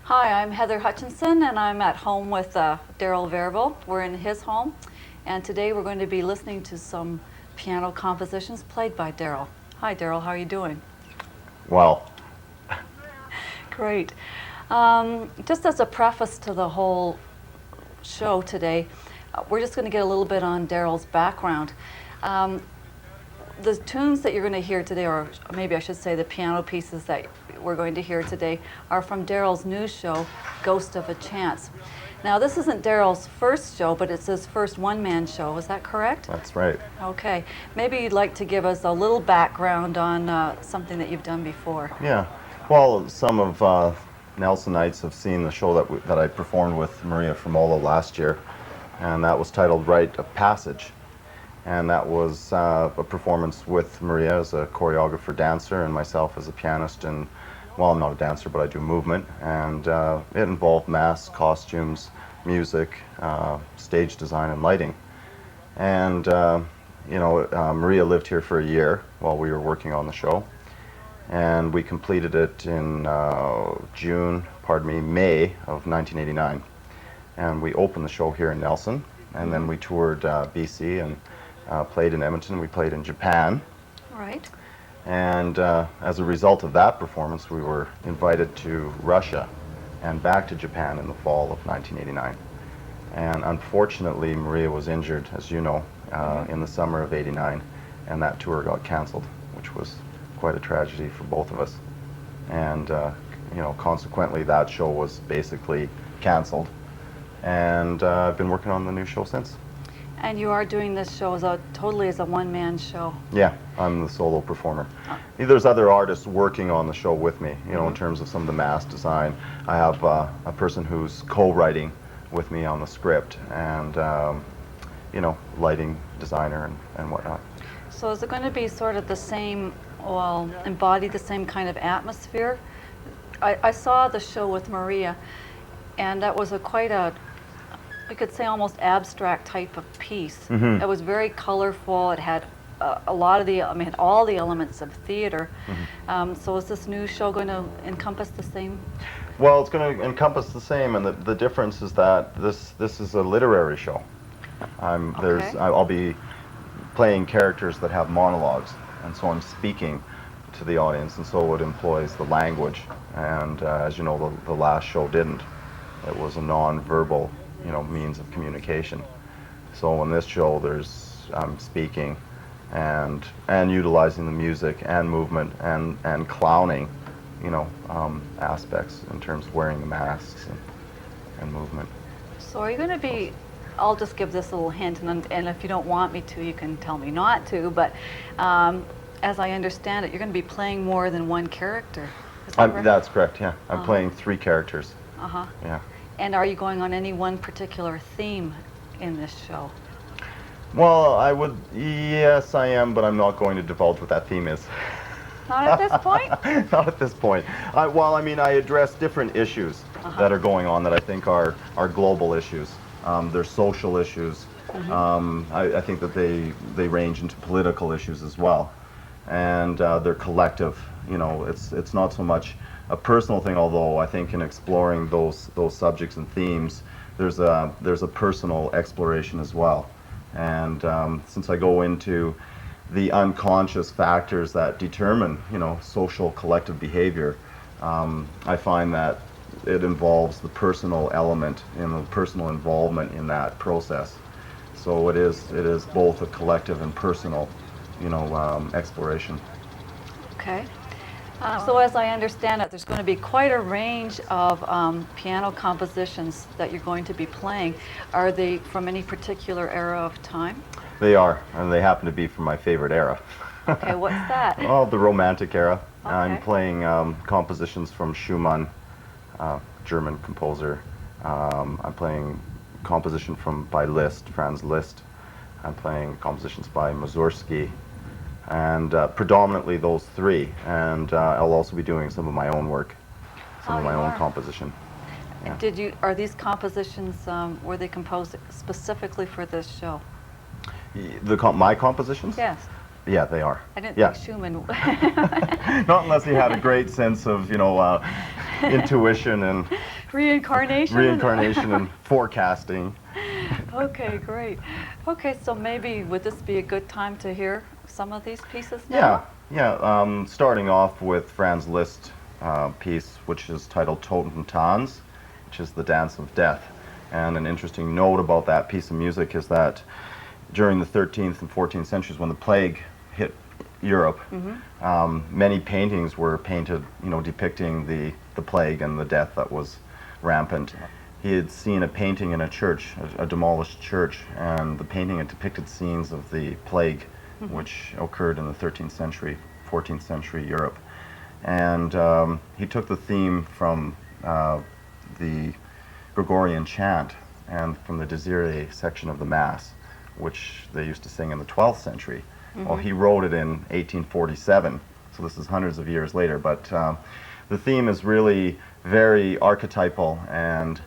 Hi, I'm Heather Hutchinson, and I'm at home with Daryl Verville. We're in his home, and today we're going to be listening to some piano compositions played by Daryl. Hi, Daryl. How are you doing? Well, Great. Just as a preface to the whole show today, we're just going to get a little bit on Daryl's background. The tunes that you're going to hear today, or maybe I should say the piano pieces that we're going to hear today, are from Daryl's new show, Ghost of a Chance. Now, this isn't Daryl's first show, but it's his first one-man show. Is that correct? that's right. Okay. Maybe you'd like to give us a little background on something that you've done before. Yeah. Well, some of Nelsonites have seen the show that I performed with Maria Fremola last year, and that was titled Rite of Passage. And that was a performance with Maria as a choreographer dancer and myself as a pianist. And, well, I'm not a dancer, but I do movement. And it involved masks, costumes, music, stage design, and lighting. And, Maria lived here for a year while we were working on the show. And we completed it in May of 1989. And we opened the show here in Nelson. And then we toured BC and played in Edmonton, we played in Japan. Right. And as a result of that performance, we were invited to Russia and back to Japan in the fall of 1989. And unfortunately, Maria was injured, as you know, in the summer of '89, and that tour got canceled, which was quite a tragedy for both of us. And, consequently, that show was basically canceled. And I've been working on the new show since. And you are doing this show totally as a one-man show. Yeah, I'm the solo performer. There's other artists working on the show with me, in terms of some of the mask design. I have a person who's co-writing with me on the script and, lighting designer and whatnot. So is it going to be sort of the same, embody the same kind of atmosphere? I saw the show with Maria, and that was we could say almost abstract type of piece. Mm-hmm. It was very colorful. It had all the elements of theater. Mm-hmm. So is this new show going to encompass the same? Well, it's going to encompass the same, and the difference is that this is a literary show. I'll be playing characters that have monologues, and so I'm speaking to the audience, and so it employs the language. And as you know, the last show didn't. It was a non-verbal means of communication. So in this show, I'm speaking and utilizing the music and movement and clowning, aspects in terms of wearing the masks and movement. So are you going to be, I'll just give this little hint, and if you don't want me to, you can tell me not to, but as I understand it, you're going to be playing more than one character. Is that right? That's correct, yeah. I'm playing 3 characters. Uh-huh. Yeah. And are you going on any one particular theme in this show? Well, yes, I am, but I'm not going to divulge what that theme is. Not at this point? Not at this point. I address different issues that are going on that I think are global issues. They're social issues. Mm-hmm. I think that they range into political issues as well. And they're collective. It's not so much a personal thing, although I think in exploring those subjects and themes, there's a personal exploration as well. And since I go into the unconscious factors that determine, social collective behavior, I find that it involves the personal element and the personal involvement in that process. So it is both a collective and personal, exploration. Okay. So as I understand it, there's going to be quite a range of piano compositions that you're going to be playing. Are they from any particular era of time? They are, and they happen to be from my favorite era. Okay, what's that? Oh, the Romantic era. Okay. I'm playing compositions from Schumann, German composer. I'm playing composition by Franz Liszt. I'm playing compositions by Mussorgsky. And predominantly those 3, and I'll also be doing some of my own work, some of my own composition. Yeah. Are these compositions, were they composed specifically for this show? My compositions? Yes. Yeah, they are. I didn't think Schumann. Not unless he had a great sense of, intuition and Reincarnation? reincarnation and forecasting. Okay, great. Okay, so maybe would this be a good time to hear some of these pieces now? Starting off with Franz Liszt piece, which is titled Toten Tanz, which is the dance of death. And an interesting note about that piece of music is that during the 13th and 14th centuries, when the plague hit Europe, many paintings were painted, depicting the plague and the death that was rampant. He had seen a painting in a church, a demolished church, and the painting had depicted scenes of the plague, which occurred in the 13th century, 14th century Europe. And he took the theme from the Gregorian chant and from the Desire section of the Mass, which they used to sing in the 12th century. Well, he wrote it in 1847, so this is hundreds of years later, but the theme is really very archetypal, and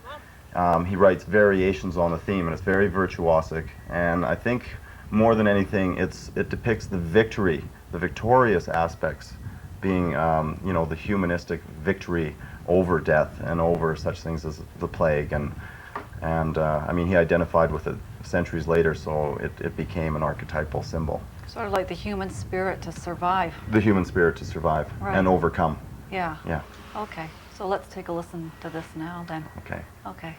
he writes variations on the theme, and it's very virtuosic, and I think more than anything it depicts the victory, the victorious aspects, being the humanistic victory over death and over such things as the plague, and I mean, he identified with it centuries later, so it became an archetypal symbol. Sort of like the human spirit to survive. The human spirit to survive and overcome. Yeah. Yeah. Okay, so let's take a listen to this now then. Okay. Okay.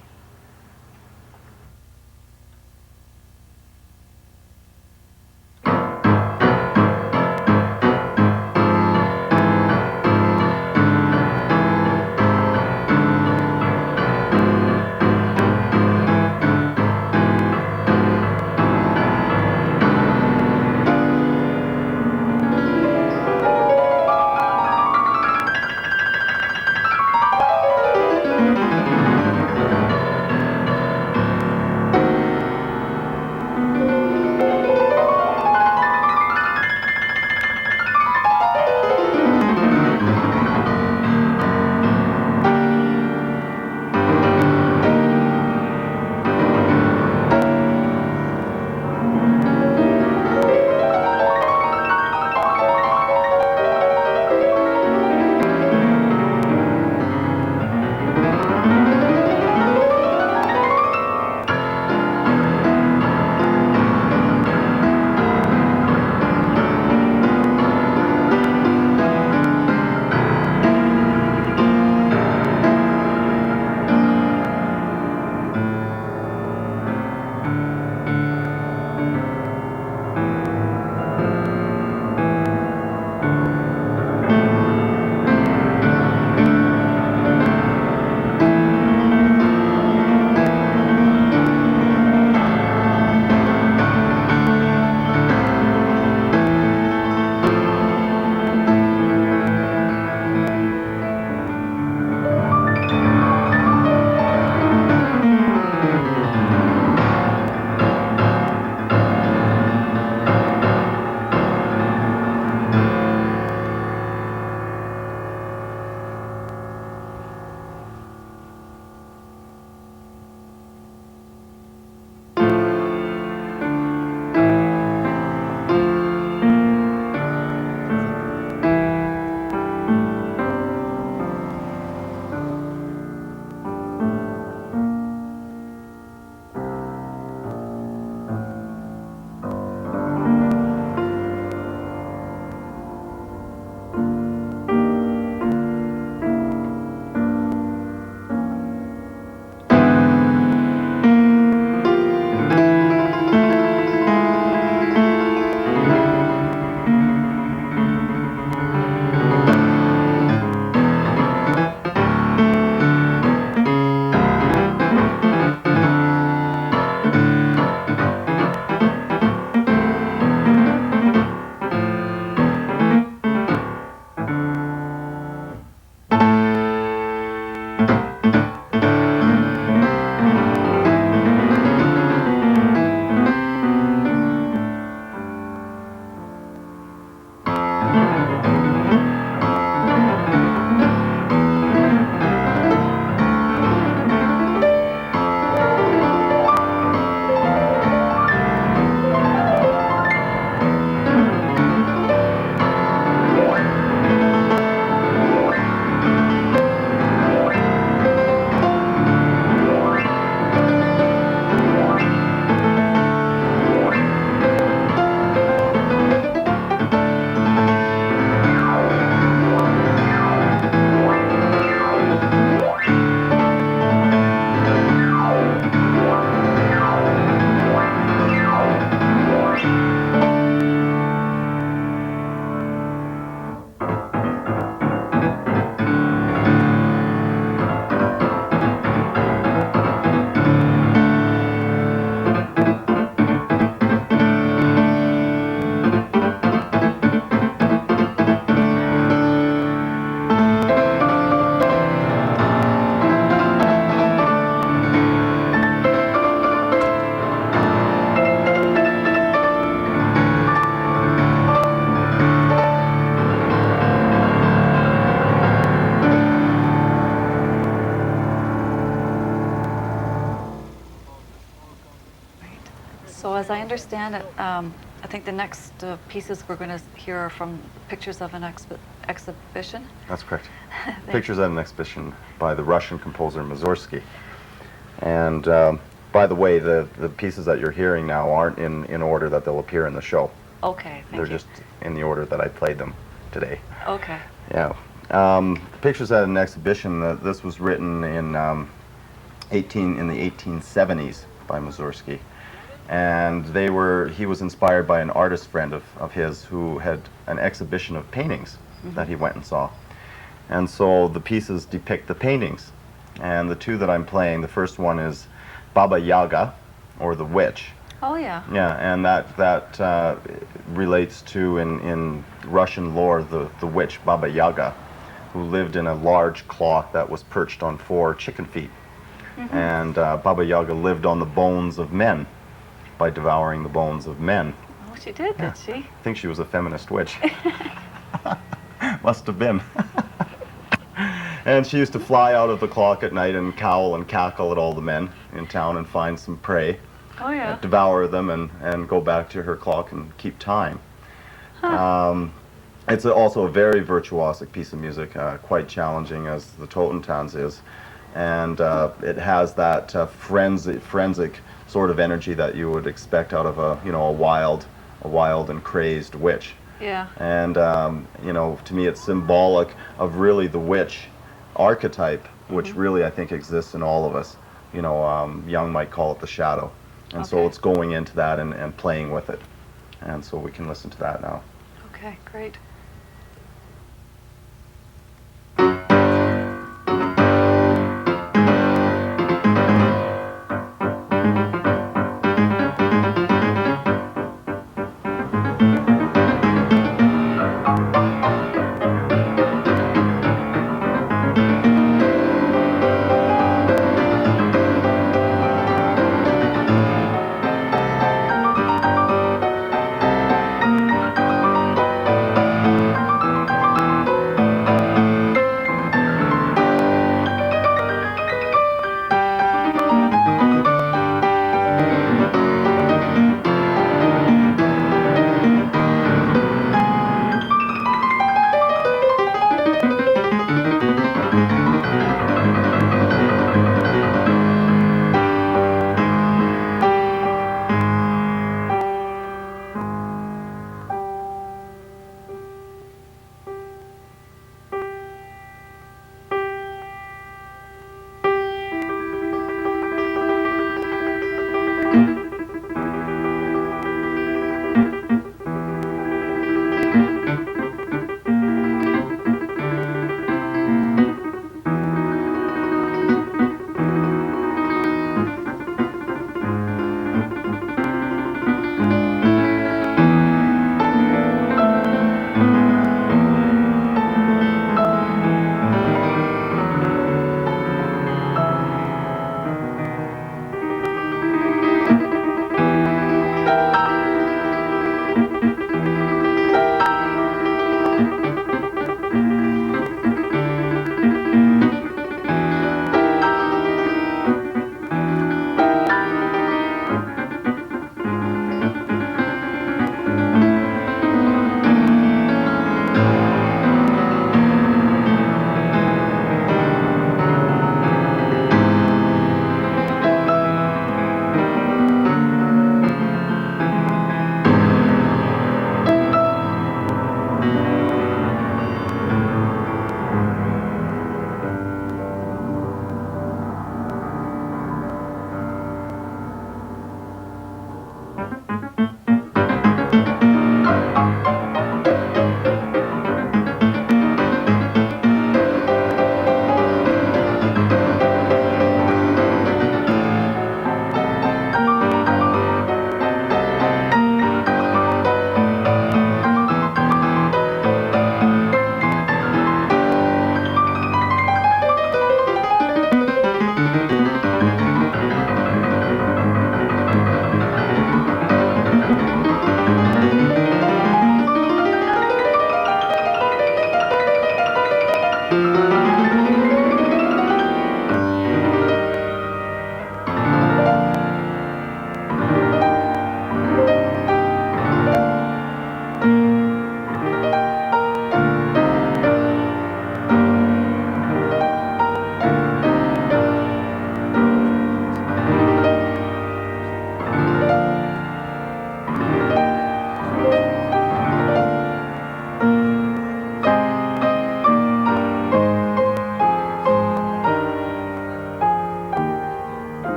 So as I understand it, I think the next pieces we're going to hear are from pictures of an exhibition. That's correct. Pictures at an exhibition by the Russian composer Mussorgsky. And by the way, the pieces that you're hearing now aren't in order that they'll appear in the show. Okay, thank They're you. just in the order that I played them today. Okay. Yeah. Pictures at an exhibition, this was written in the 1870s by Mussorgsky. And he was inspired by an artist friend of his who had an exhibition of paintings that he went and saw. And so the pieces depict the paintings. And the two that I'm playing, the first one is Baba Yaga, or the witch. Oh, yeah. Yeah, and that relates to, in Russian lore, the witch Baba Yaga, who lived in a large clock that was perched on 4 chicken feet. And Baba Yaga lived on the bones of men by devouring the bones of men. Oh, she did, Yeah. did she? I think she was a feminist witch. Must have been. And she used to fly out of the clock at night and cowl and cackle at all the men in town and find some prey, Oh, yeah. devour them, and go back to her clock and keep time. It's also a very virtuosic piece of music, quite challenging as the Totentanz is. And it has that forensic sort of energy that you would expect out of a wild and crazed witch. Yeah. And to me, it's symbolic of really the witch archetype, which really I think exists in all of us. Jung might call it the shadow, and so Okay. it's going into that and playing with it. And so we can listen to that now. Okay, great.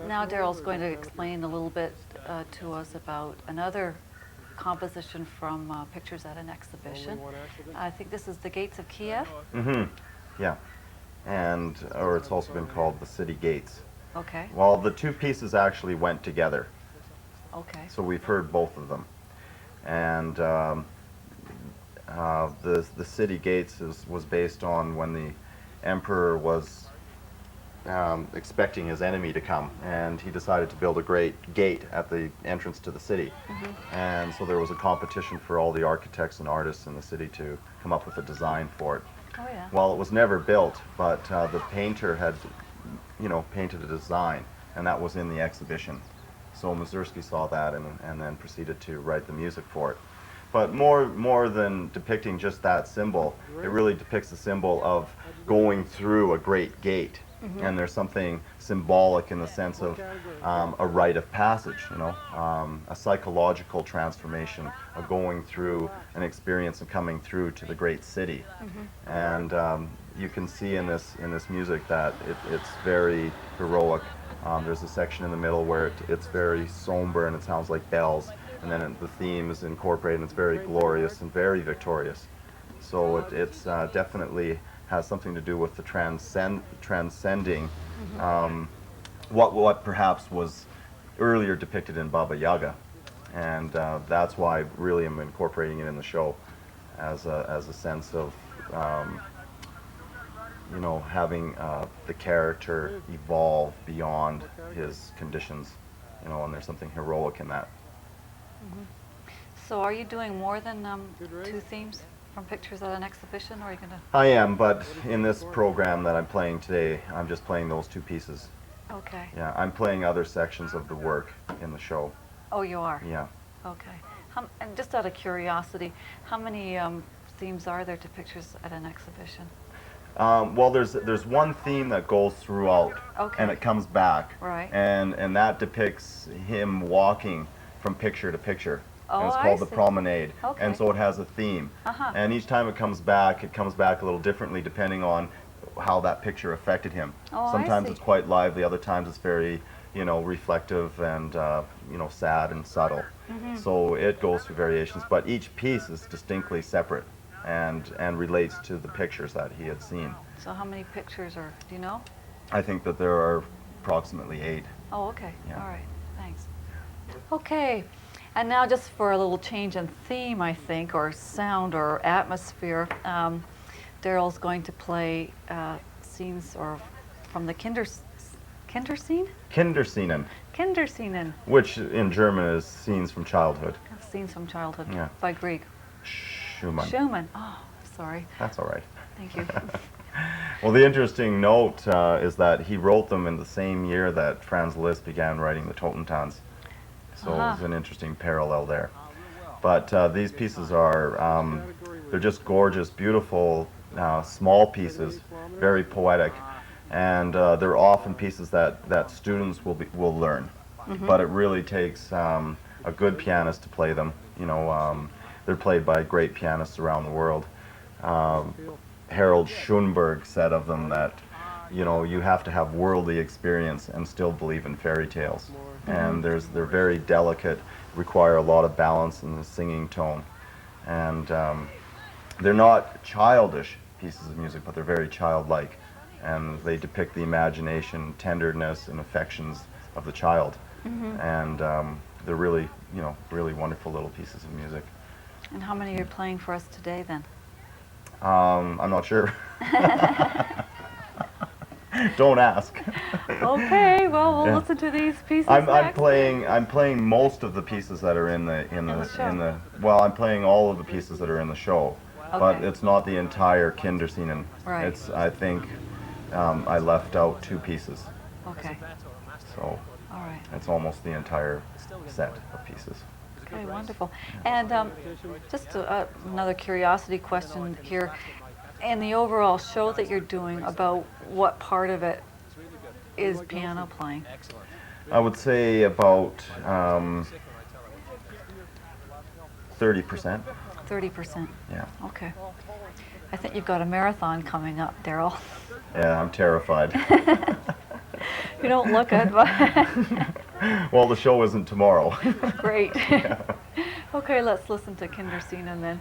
Now Daryl's going to explain a little bit to us about another composition from Pictures at an Exhibition. I think this is The Gates of Kiev. Mm-hmm. Yeah. And, or it's also been called The City Gates. Okay. Well, the two pieces actually went together. Okay. So we've heard both of them. And the City Gates was based on when the emperor was expecting his enemy to come, and he decided to build a great gate at the entrance to the city. Mm-hmm. And so there was a competition for all the architects and artists in the city to come up with a design for it. Oh, yeah. Well, it was never built, but the painter had, painted a design, and that was in the exhibition. So Mussorgsky saw that and then proceeded to write the music for it. But more than depicting just that symbol, it really depicts the symbol of going through a great gate. Mm-hmm. And there's something symbolic in the sense of a rite of passage, a psychological transformation, of going through an experience and coming through to the great city. Mm-hmm. And you can see in this music that it's very heroic. There's a section in the middle where it's very somber and it sounds like bells, and then the theme is incorporated and it's very glorious and very victorious. So it's definitely has something to do with the transcending what perhaps was earlier depicted in Baba Yaga, and that's why I really am incorporating it in the show as a sense of having the character evolve beyond his conditions, and there's something heroic in that. Mm-hmm. So are you doing more than 2 themes from Pictures at an Exhibition, or are you going to? I am, but in this program that I'm playing today, I'm just playing those 2 pieces. Okay. Yeah, I'm playing other sections of the work in the show. Oh, you are? Yeah. Okay. And just out of curiosity, how many themes are there to Pictures at an Exhibition? Well, there's one theme that goes throughout, okay. And it comes back, right? And that depicts him walking from picture to picture. Oh, and it's called I the see. Promenade, okay. And so it has a theme. Uh-huh. And each time it comes back a little differently depending on how that picture affected him. Oh, Sometimes I see. it's quite lively, other times it's very, reflective and sad and subtle. Mm-hmm. So it goes through variations, but each piece is distinctly separate and relates to the pictures that he had seen. So how many pictures do you know? I think that there are approximately 8. Oh, okay. Yeah. All right. Thanks. Okay. And now just for a little change in theme, I think, or sound or atmosphere, Daryl's going to play scenes from the Kinderscene? Kinderscenen. Kinderscenen. Which in German is scenes from childhood. Scenes from Childhood, yeah. By Grieg. Schumann. Schumann. Oh, sorry. That's all right. Thank you. Well, the interesting note is that he wrote them in the same year that Franz Liszt began writing the Totentanz. So there's an interesting parallel there. But these pieces are, they're just gorgeous, beautiful, small pieces, very poetic. And they're often pieces that students will learn. Mm-hmm. But it really takes a good pianist to play them. They're played by great pianists around the world. Harold Schoenberg said of them that, you have to have worldly experience and still believe in fairy tales. Mm-hmm. And they're very delicate, require a lot of balance in the singing tone. And they're not childish pieces of music, but they're very childlike. And they depict the imagination, tenderness, and affections of the child. Mm-hmm. And they're really, really wonderful little pieces of music. And how many are you playing for us today, then? I'm not sure. Don't ask. Okay, well, we'll listen to these pieces I'm next. I'm playing most of the pieces that are in the well, I'm playing all of the pieces that are in the show, okay. But it's not the entire Kinderscenen. Right. I think I left out 2 pieces. Okay. So. All right. It's almost the entire set of pieces. Okay, wonderful. And just another curiosity question here. In the overall show that you're doing, about what part of it is piano playing? I would say about 30%. 30%. Yeah. Okay. I think you've got a marathon coming up, Daryl. Yeah, I'm terrified. You don't look it, but Well, the show isn't tomorrow. great. Okay, let's listen to Kinderscenen then.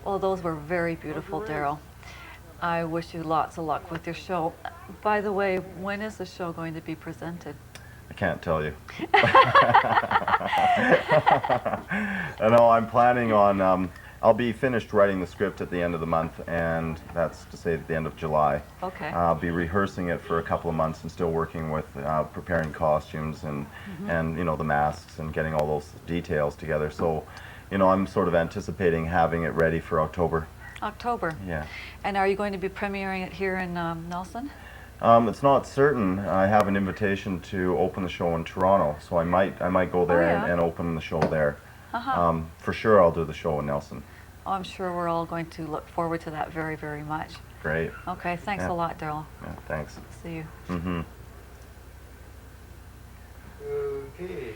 Well, those were very beautiful, Daryl. I wish you lots of luck with your show. By the way, when is the show going to be presented? I can't tell you. I know I'm planning on, I'll be finished writing the script at the end of the month, and that's to say at the end of July. Okay. I'll be rehearsing it for a couple of months and still working with preparing costumes and, and you know, the masks and getting all those details together. So, you know, I'm sort of anticipating having it ready for October. October. Yeah. And are you going to be premiering it here in Nelson? It's not certain. I have an invitation to open the show in Toronto, so I might go there and open the show there. For sure, I'll do the show in Nelson. Oh, I'm sure we're all going to look forward to that very, very much. Great. Okay, thanks a lot, Daryl. Yeah, thanks. See you. Mm-hmm. Okay.